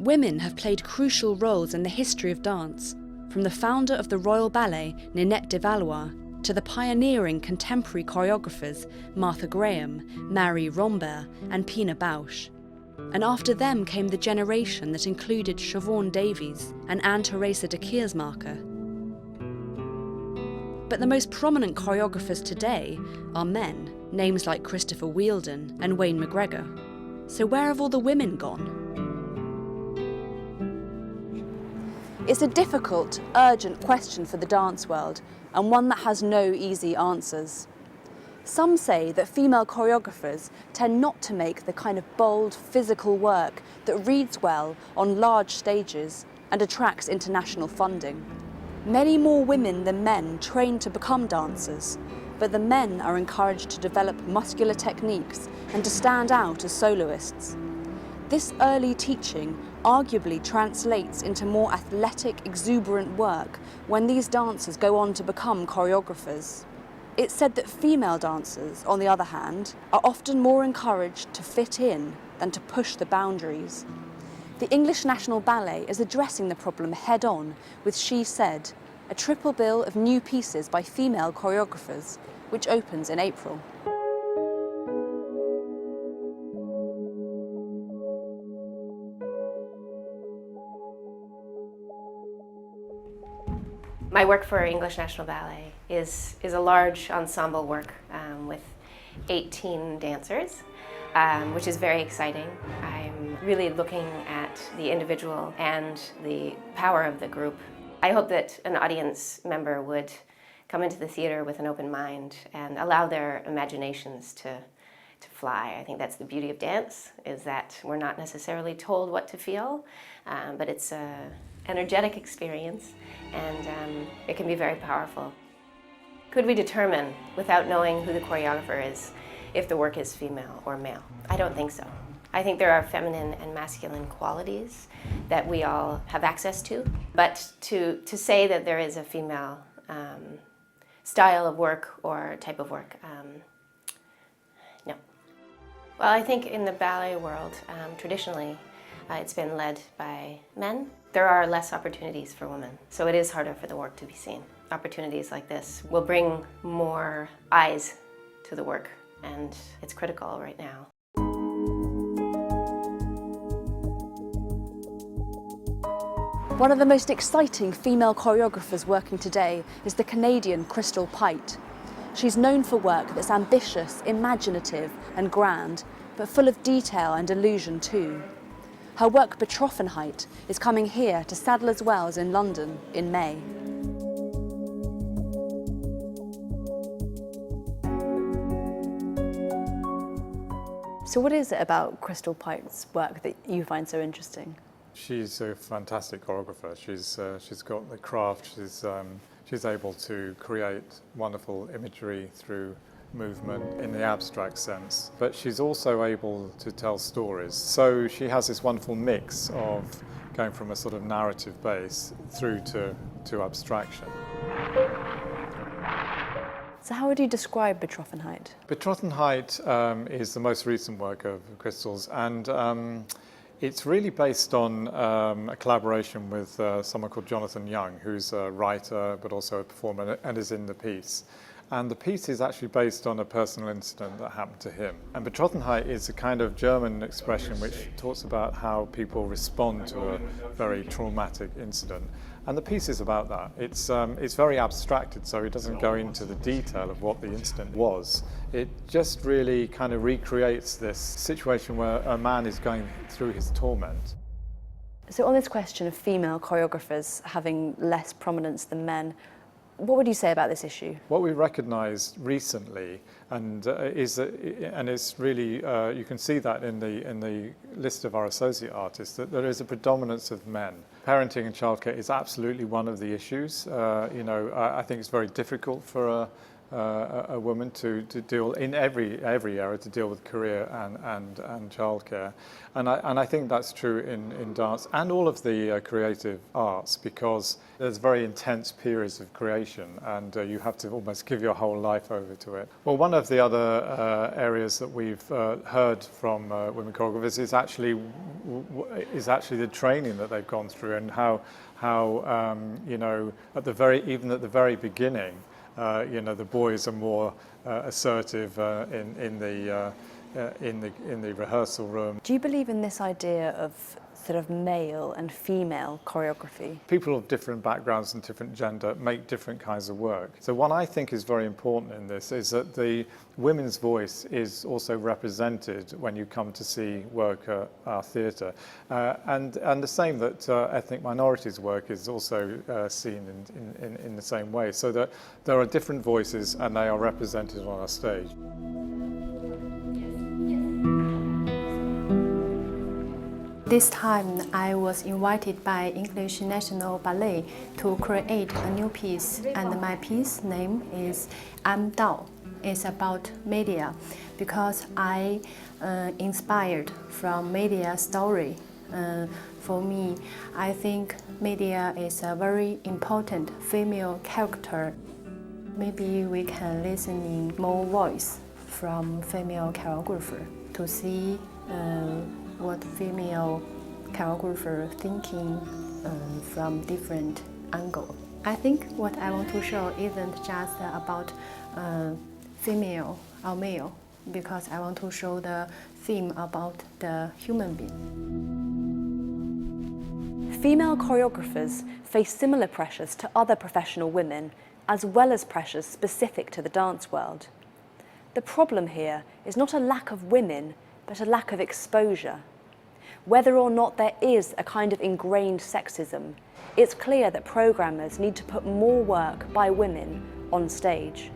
Women have played crucial roles in the history of dance, from the founder of the Royal Ballet, Ninette de Valois, to the pioneering contemporary choreographers Martha Graham, Marie Rambert and Pina Bausch. And after them came the generation that included Siobhan Davies and Anne-Theresa de Keersmaeker. But the most prominent choreographers today are men, names like Christopher Wheeldon and Wayne McGregor. So where have all the women gone? It's a difficult, urgent question for the dance world, and one that has no easy answers. Some say that female choreographers tend not to make the kind of bold, physical work that reads well on large stages and attracts international funding. Many more women than men train to become dancers, but the men are encouraged to develop muscular techniques and to stand out as soloists. This early teaching arguably translates into more athletic, exuberant work when these dancers go on to become choreographers. It's said that female dancers, on the other hand, are often more encouraged to fit in than to push the boundaries. The English National Ballet is addressing the problem head-on with She Said, a triple bill of new pieces by female choreographers, which opens in April. My work for English National Ballet is a large ensemble work with 18 dancers, which is very exciting. I'm really looking at the individual and the power of the group. I hope that an audience member would come into the theater with an open mind and allow their imaginations to fly. I think that's the beauty of dance, is that we're not necessarily told what to feel, but it's an energetic experience, and it can be very powerful. Could we determine, without knowing who the choreographer is, if the work is female or male? I don't think so. I think there are feminine and masculine qualities that we all have access to, but to say that there is a female style of work or type of work, no. Well, I think in the ballet world, traditionally, it's been led by men. There are less opportunities for women, so it is harder for the work to be seen. Opportunities like this will bring more eyes to the work, and it's critical right now. One of the most exciting female choreographers working today is the Canadian Crystal Pite. She's known for work that's ambitious, imaginative and grand, but full of detail and illusion too. Her work Betroffenheit is coming here to Sadler's Wells in London in May. So what is it about Crystal Pite's work that you find so interesting? She's a fantastic choreographer. She's got the craft. She's able to create wonderful imagery through movement in the abstract sense, but she's also able to tell stories. So she has this wonderful mix of going from a sort of narrative base through to abstraction. So how would you describe Betroffenheit? Betroffenheit is the most recent work of Crystal's, and it's really based on a collaboration with someone called Jonathan Young, who's a writer but also a performer and is in the piece. And the piece is actually based on a personal incident that happened to him. And Betroffenheit is a kind of German expression which talks about how people respond to a very traumatic incident. And the piece is about that. It's very abstracted, so it doesn't go into the detail of what the incident was. It just really kind of recreates this situation where a man is going through his torment. So on this question of female choreographers having less prominence than men, what would you say about this issue? What we recognised recently, and it's really you can see that in the list of our associate artists, that there is a predominance of men. Parenting and childcare is absolutely one of the issues. I think it's very difficult for a woman to deal in every area to deal with career and childcare, and I think that's true in dance and all of the creative arts, because there's very intense periods of creation and you have to almost give your whole life over to it. Well, one of the other areas that we've heard from women choreographers is actually the training that they've gone through, and how you know, even at the very beginning, you know, the boys are more assertive in the rehearsal room. Do you believe in this idea of sort of male and female choreography? People of different backgrounds and different gender make different kinds of work. So what I think is very important in this is that the women's voice is also represented when you come to see work at our theatre. And the same that ethnic minorities' work is also seen in the same way, so that there are different voices and they are represented on our stage. This time I was invited by English National Ballet to create a new piece, and my piece name is I'm Dao. It's about media, because I inspired from media story. For me, I think media is a very important female character. Maybe we can listen in more voice from female choreographer to see what female choreographer thinking from different angle. I think what I want to show isn't just about female or male, because I want to show the theme about the human being. Female choreographers face similar pressures to other professional women, as well as pressures specific to the dance world. The problem here is not a lack of women, but a lack of exposure. Whether or not there is a kind of ingrained sexism, it's clear that programmers need to put more work by women on stage.